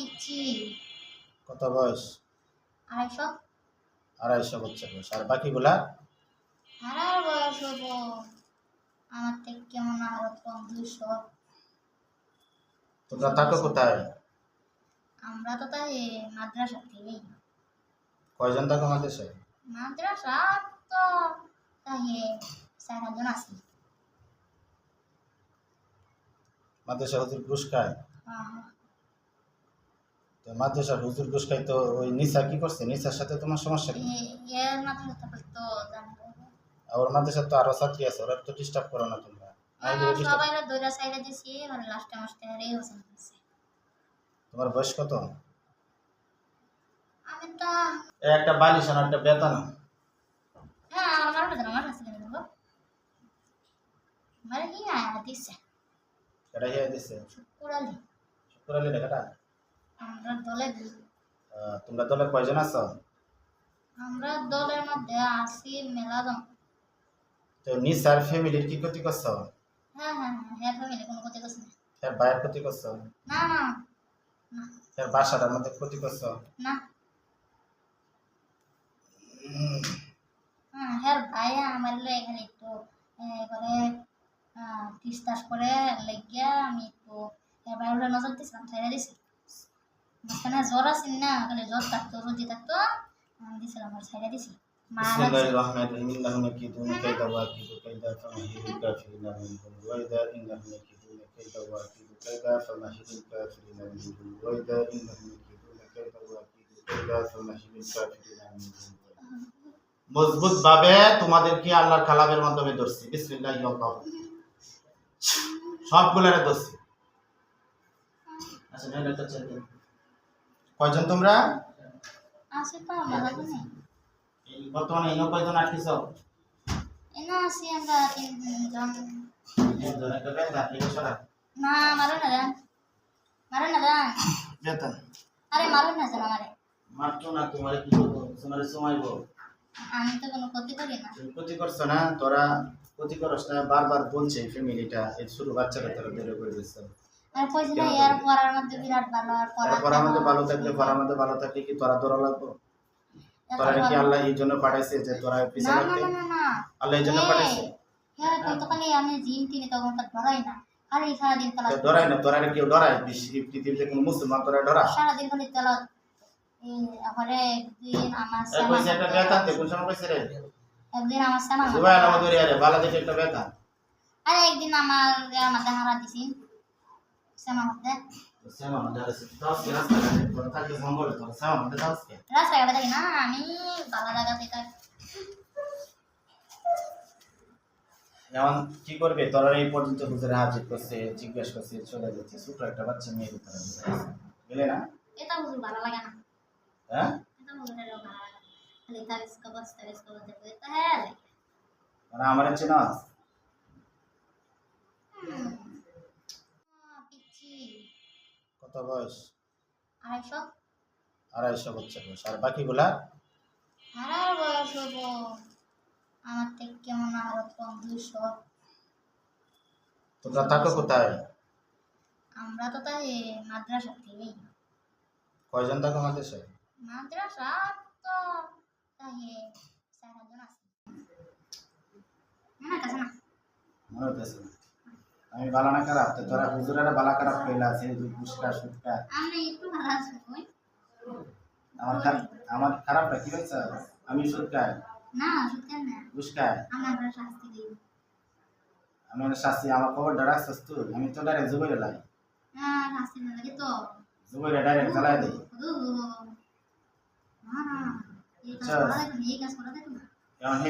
পিচ্ছি। কত বয়স? 250। 250 বছর বয়স। আর বাকিগুলা? আর বয়স হবো আমার থেকে কেমন আরো কম 200। তোমরা থাকো কোথায়? আমরা তো তাই মাদ্রাসাতেই। কয়জন থাকো মাদ্রাসায়? মাদ্রাসা তো তাই 4 জন আছি। মাদ্রাসা হুজুর ঘুষ খায়? তো মাদ্রাসার হুজুর ঘুষ খায়, তো ওই নিসা কি করছে? নিসার সাথে তোমার সমস্যা কি? এর মাদ্রাসা তো জানি আর ওর মাদ্রাসার তো আরো ছাত্রী আছে, ওরা তো ডিস্টার্ব করো না তোমরা? সবাই দইরা সাইডে দিছি, মানে লাস্টে মাস্টে এই হোসেন দিছি। তোমার বয়স কত? আমি তো একটা বালিশ আর একটা বেতন। হ্যাঁ আমার আমার কাছে দেবো। মানে কি দিছে এটা হিয়া দিছে শুকুরালি। শুক্রালি টাকাটা? আমরা দলে তোমরা দলে কয়জন আছো? আমরা দলের মধ্যে আছি মেলাদম। তো নিসার ফ্যামিলির কি ক্ষতি করছো? হ্যাঁ হ্যাঁ হ্যাঁ ফ্যামিলি কোনো ক্ষতি করছে না। এর ভাইয়ের ক্ষতি করছো? না না না এর বাসাটার মধ্যে ক্ষতি করছো? না। হ্যাঁ হ্যাঁ ভাই আমার এখানে একটু করে তিস্তাস করে লেগিয়া আমি একটু এবার ওরা নজর দিছিলাম, ছেড়ে দিছি। মাঝখানে জ্বর আসেন না, খালি জ্বর থাকতো রোদি থাকতো, আমি দিছিলাম আর ছেড়ে দিছি। বিসমিল্লাহির রহমানির রহিম। ইন্নাহু ইয়াকিদুনা কাইদা ওয়া আকিদু কাইদা ফামাহিলিল কাফিরিনা মিনহুম ওয়া ইযা ইন্নাহুম ইয়াকিদুনা কাইদা ওয়া আকিদু কাইদা ফামাহিলিল কাফিরিনা মিনহুম ওয়া ইযা ইন্নাহুম ইয়াকিদুনা কাইদা ওয়া আকিদু কাইদা ফামাহিলিল কাফিরিনা মিনহুম। মজবুত ভাবে তোমাদেরকে আল্লাহর কালামের মাধ্যমে ধরছি। বিসমিল্লাহি আল্লাহু সবগুলারে ধরছি। আচ্ছা নেন একটা চেক দিন। কয়জন তোমরা? আছে তো আমরা জানি। এই বর্তমানে ইনো কয়জন আটকিছ? এনা আছি আমরা 3 জন। একজন একটা বেতন এই সরা না মারো না জান, মারো না জান। বেতন আরে মারো না জান আমারে। মারতো না, তোমারে কি করবো? তোমারে সময়বো? আমি তো কোনো ক্ষতি করি না। তুমি ক্ষতি করছো না, তোরা ক্ষতি করছ না। বারবার বলছে ফ্যামিলিটা, এই ছোট বাচ্চারা তোরা বের করে দিচ্ছে। আর কইছ না ইয়ার পড়ার মধ্যে বিরাট ভালো, আর পড়ার মধ্যে ভালো থাকলে, পড়ার মধ্যে ভালো থাকলে কি তোরা দৌড়া লাগবো? তোরা কি আল্লাহ এই জন্য পাঠাইছে যে তোরা পিছনে না লাগতে? না না না আল্লাহ এই জন্য পাঠাইছে? হ্যাঁ তুই তো খালি আমি জিম টিনে তখন তো ধরাই না, আর এই সারাদিন তালা ডরাই না? তোরা কেউ ডরায়? পৃথিবীতে কোনো মুসলমান তোরা ডরা? সারাদিন খালি তালা এই ঘরে। একদিন আমার কইছে একটা বেতন দে। কোন সময় কইছে রে? একদিন আমার সামা জুবাই আলামত আরে বালা দেখে একটা বেতন। আরে একদিন আমার মধ্যে হারা দিছি সামা মধ্যে। সেমা মধ্যে আছে তাও কি রাস্তা কাটে? তোরা থাকলে জঙ্গলে, তোরা সেমা মধ্যে যাস কে? রাস্তাঘাটে থাকি না আমি, ভালো জায়গাতে থাকি। এখন কি করবে? তোরা এই পর্যন্ত হুজুরে হাজির করছে, জিজ্ঞেস করছে, চলে যাচ্ছে। ছোট একটা বাচ্চা মেয়ে ভিতরে গেলে না? এটা হুজুর ভালো লাগে না। হ্যাঁ এটা হুজুরের ভালো লাগে না, খালি তারিস কবজ দেখতে এটা হ্যাঁ লাগে। মানে আমার চেনা পিচ্ছি। কত বয়স? 250। 250 বছর বয়স। আর বাকিগুলা? আর বয়স হবো আমার থেকে কেমন আরো কম 200। তোমরা থাকো কোথায়? আমরা তো তাই মাদ্রাসাতেই। কয়জন থাকো মাদ্রাসায়? মাদ্রাসা তো তাই 4 জন আছে। না কাছে না মনে হতেছে না। আমি বালা না খারাপ, তো তোরা হুজুরেরা বালা খারাপ কইলা আছে পুষ্কা সুটকা। আমি একটু ভালো আছি কই। আমার খারাপটা কি হইছে? আমি সুটকাই না সুতরাং না পুষ্কাই আমার শাস্তি দিই। আমি শাস্তি আমার খবর ডারাচ্ছিস তুই? আমি তো ডাইরেক্ট জুবাইরে লাই। হ্যাঁ শাস্তি না লাগে তো জুবাইরে ডাইরেক্ট জ্বালাই দেই। না না এই কাজ করা দেখো না। এখন হে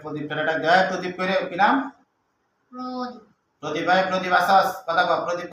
প্রদীপটা ডাক দেয়। প্রদীপ করে কি নাম? প্রদীপ। প্রদীপ ভাই, প্রদীপ আসাস কথা কও। প্রদীপ